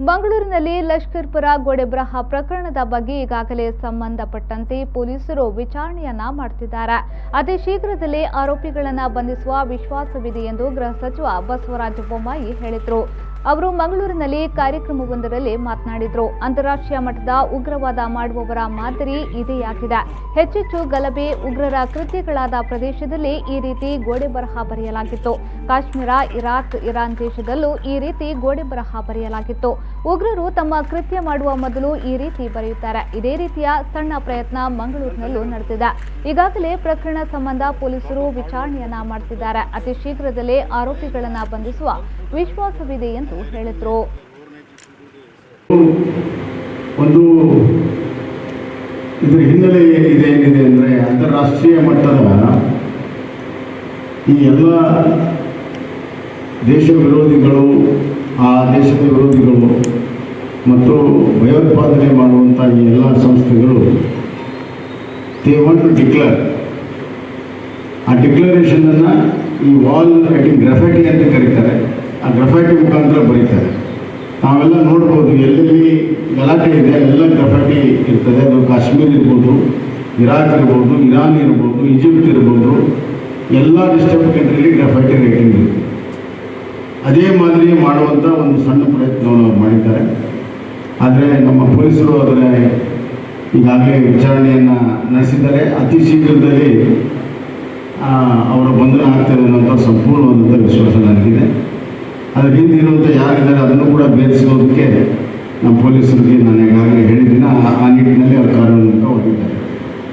ಮಂಗಳೂರಿನಲ್ಲಿ ಲಷ್ಕರ್ಪುರ ಗೋಡೆಬ್ರಹ ಪ್ರಕರಣದ ಬಗ್ಗೆ ಈಗಾಗಲೇ ಸಂಬಂಧಪಟ್ಟಂತೆ ಪೊಲೀಸರು ವಿಚಾರಣೆಯನ್ನ ಮಾಡುತ್ತಿದ್ದಾರೆ. ಅತಿ ಶೀಘ್ರದಲ್ಲೇ ಆರೋಪಿಗಳನ್ನು ಬಂಧಿಸುವ ವಿಶ್ವಾಸವಿದೆ ಎಂದು ಗೃಹ ಸಚಿವ ಬಸವರಾಜ ಬೊಮ್ಮಾಯಿ ಹೇಳಿದರು. ಅವರು ಮಂಗಳೂರಿನಲ್ಲಿ ಕಾರ್ಯಕ್ರಮವೊಂದರಲ್ಲಿ ಮಾತನಾಡಿದರು. ಅಂತಾರಾಷ್ಟ್ರೀಯ ಮಟ್ಟದ ಉಗ್ರವಾದ ಮಾಡುವವರ ಮಾದರಿ ಇದೇ ಆಗಿದೆ. ಹೆಚ್ಚೆಚ್ಚು ಗಲಭೆ ಉಗ್ರರ ಕೃತ್ಯಗಳಾದ ಪ್ರದೇಶದಲ್ಲಿ ಈ ರೀತಿ ಗೋಡೆ ಬರಹ ಬರೆಯಲಾಗಿತ್ತು. ಕಾಶ್ಮೀರ, ಇರಾಕ್, ಇರಾನ್ ದೇಶದಲ್ಲೂ ಈ ರೀತಿ ಗೋಡೆ ಬರಹ ಬರೆಯಲಾಗಿತ್ತು. ಉಗ್ರರು ತಮ್ಮ ಕೃತ್ಯ ಮಾಡುವ ಮೊದಲು ಈ ರೀತಿ ಬರೆಯುತ್ತಾರೆ. ಇದೇ ರೀತಿಯ ಸಣ್ಣ ಪ್ರಯತ್ನ ಮಂಗಳೂರಿನಲ್ಲೂ ನಡೆದಿದೆ. ಈಗಾಗಲೇ ಪ್ರಕರಣ ಸಂಬಂಧ ಪೊಲೀಸರು ವಿಚಾರಣೆಯನ್ನ ಮಾಡುತ್ತಿದ್ದಾರೆ. ಅತಿ ಶೀಘ್ರದಲ್ಲೇ ಆರೋಪಿಗಳನ್ನು ಬಂಧಿಸುವ ವಿಶ್ವಾಸವಿದೆ ಎಂದು ಹೇಳಿದರು. ಒಂದು ಇದರ ಹಿನ್ನೆಲೆ ಏನಿದೆ ಅಂದರೆ ಅಂತಾರಾಷ್ಟ್ರೀಯ ಮಟ್ಟದ ಈ ಎಲ್ಲ ದೇಶ ವಿರೋಧಿಗಳು, ಆ ದೇಶದ ವಿರೋಧಿಗಳು ಮತ್ತು ಭಯೋತ್ಪಾದನೆ ಮಾಡುವಂಥ ಈ ಎಲ್ಲ ಸಂಸ್ಥೆಗಳು ದೇ ವಾಂಟ್ ಟು ಡಿಕ್ಲೇರ್. ಆ ಡಿಕ್ಲರೇಷನನ್ನು ಈ ವಾಲ್ ರೈಟಿಂಗ್ ಗ್ರಫೈಟಿ ಅಂತ ಕರೀತಾರೆ. ಆ ಗ್ರಫೈಟಿ ಮುಖಾಂತರ ಬರೀತಾರೆ. ನಾವೆಲ್ಲ ನೋಡ್ಬೋದು, ಎಲ್ಲೆಲ್ಲಿ ಗಲಾಟೆ ಇದೆ ಎಲ್ಲ ಗ್ರಫೈಟಿ ಇರ್ತದೆ. ಅದು ಕಾಶ್ಮೀರ್ ಇರ್ಬೋದು, ಇರಾಕ್ ಇರ್ಬೋದು, ಇರಾನ್ ಇರ್ಬೋದು, ಈಜಿಪ್ಟ್ ಇರ್ಬೋದು, ಎಲ್ಲ ಡಿಸ್ಟರ್ಬ್ ಕಂಟ್ರಿಯಲ್ಲಿ ಗ್ರಫೈಟಿ ರೈಟಿಂಗ್ ಇರುತ್ತೆ. ಅದೇ ಮಾದರಿ ಮಾಡುವಂಥ ಒಂದು ಸಣ್ಣ ಪ್ರಯತ್ನವನ್ನು ಮಾಡಿದ್ದಾರೆ. ಆದರೆ ನಮ್ಮ ಪೊಲೀಸರು ಅದರ ಈಗಾಗಲೇ ವಿಚಾರಣೆಯನ್ನು ನಡೆಸಿದ್ದಾರೆ. ಅತಿ ಶೀಘ್ರದಲ್ಲಿ ಅವರ ಬಂಧನ ಆಗ್ತದೆ ಅನ್ನೋಂಥ ಸಂಪೂರ್ಣವಾದಂಥ ವಿಶ್ವಾಸ ನನಗಿದೆ. ಅದರ ಹಿಂದೆ ಇರುವಂಥ ಯಾರಿದ್ದಾರೆ ಅದನ್ನು ಕೂಡ ಭೇದಿಸೋದಕ್ಕೆ ನಮ್ಮ ಪೊಲೀಸರಿಗೆ ನಾನು ಈಗಾಗಲೇ ಹೇಳಿದ್ದೀನಿ. ಆ ನಿಟ್ಟಿನಲ್ಲಿ ಅವರು ಕಾರ್ಯೋನ್ಮುಖ ಹೋಗಿದ್ದಾರೆ.